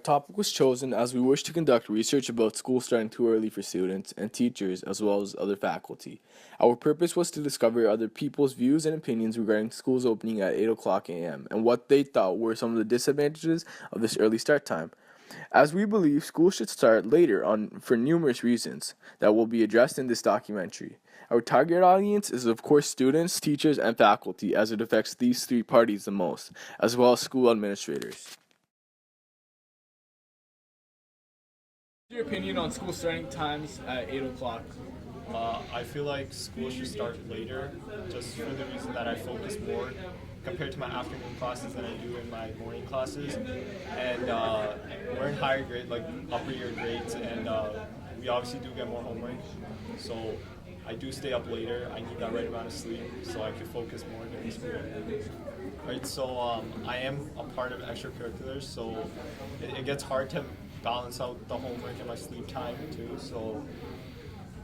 topic was chosen as we wish to conduct research about school starting too early for students and teachers as well as other faculty. Our purpose was to discover other people's views and opinions regarding schools opening at 8 o'clock a.m. and what they thought were some of the disadvantages of this early start time. As we believe schools should start later on for numerous reasons that will be addressed in this documentary. Our target audience is of course students, teachers, and faculty as it affects these three parties the most, as well as school administrators. What's your opinion on school starting times at 8 o'clock? I feel like school should start later, just for the reason that I focus more compared to my afternoon classes than I do in my morning classes. And we're in higher grade, like upper year grades, and we obviously do get more homework. So I do stay up later. I need that right amount of sleep so I can focus more during school. Right, so I am a part of extracurriculars, so it gets hard to balance out the homework and my sleep time too. So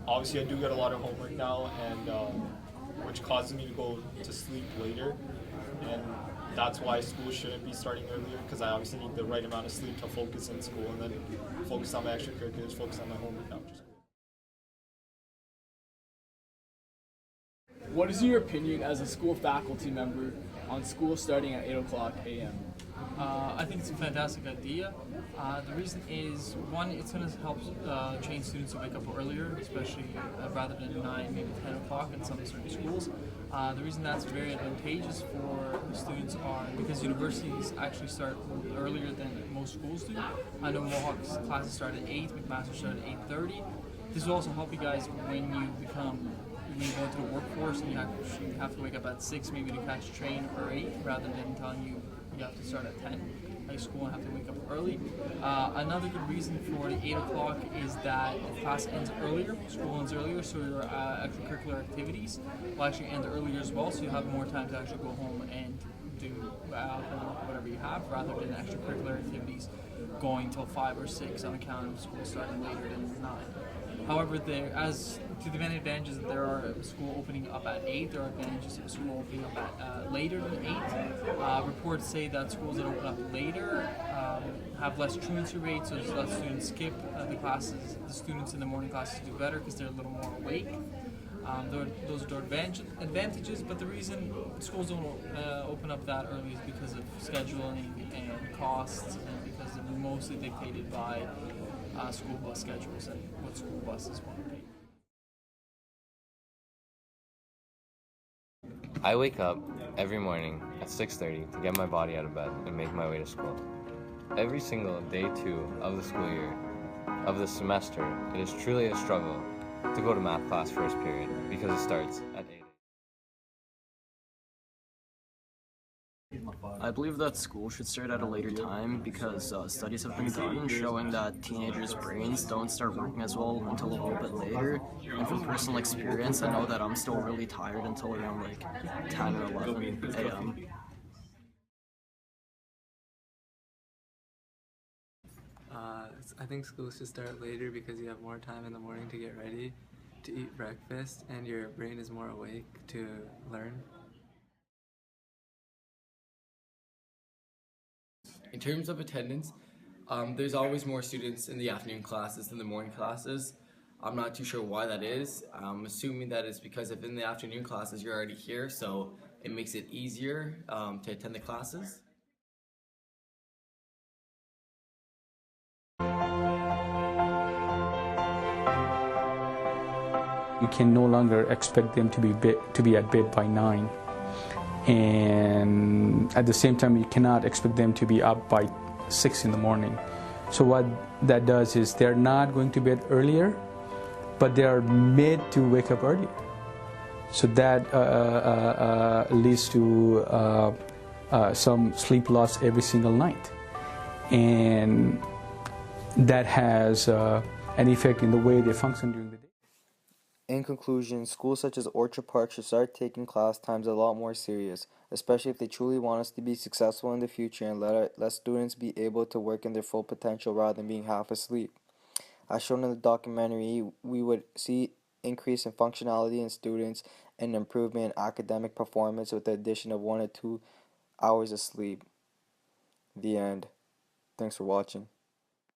obviously I do get a lot of homework now, and which causes me to go to sleep later, and that's why school shouldn't be starting earlier, because I obviously need the right amount of sleep to focus in school and then focus on my extracurriculars, focus on my homework after school. What is your opinion as a school faculty member on school starting at 8 o'clock a.m.? I think it's a fantastic idea. The reason is, one, it's going to help train students to wake up earlier, especially rather than 9, maybe 10 o'clock in some certain schools. The reason that's very advantageous for students are because universities actually start earlier than most schools do. I know Mohawk's classes start at 8, McMaster start at 8:30. This will also help you guys when you go into the workforce and you have to wake up at 6 maybe to catch a train, or 8, rather than telling you have to start at 10 like school and have to wake up early. Another good reason for the 8 o'clock is that if class ends earlier, school ends earlier, so your extracurricular activities will actually end earlier as well, so you have more time to actually go home and do whatever you have, rather than extracurricular activities going till 5 or 6 on account of school starting later than 9. However, as to the many advantages that there are of school opening up at 8, there are advantages of school opening up at later than 8. Reports say that schools that open up later have less truancy rates, so less students skip the classes. The students in the morning classes do better because they're a little more awake. Those are advantages, but the reason schools don't open up that early is because of scheduling and costs, and because they're mostly dictated by school bus schedules and what school buses want to pay. I wake up every morning at 6:30 to get my body out of bed and make my way to school. Every single day 2 of the school year, of the semester, it is truly a struggle to go to math class first period because it starts at 8. I believe that school should start at a later time because studies have been done showing that teenagers' brains don't start working as well until a little bit later. And from personal experience, I know that I'm still really tired until around like 10 or 11 a.m. I think school should start later because you have more time in the morning to get ready, to eat breakfast, and your brain is more awake to learn. In terms of attendance, there's always more students in the afternoon classes than the morning classes. I'm not too sure why that is. I'm assuming that it's because if in the afternoon classes you're already here, so it makes it easier to attend the classes. You can no longer expect them to be at bed by 9. And at the same time, you cannot expect them to be up by 6 in the morning. So what that does is they're not going to bed earlier, but they are made to wake up earlier. So that leads to some sleep loss every single night. And that has an effect in the way they function during the day. In conclusion, schools such as Orchard Park should start taking class times a lot more serious, especially if they truly want us to be successful in the future and let students be able to work in their full potential rather than being half asleep. As shown in the documentary, we would see increase in functionality in students and improvement in academic performance with the addition of 1 or 2 hours of sleep. The end. Thanks for watching.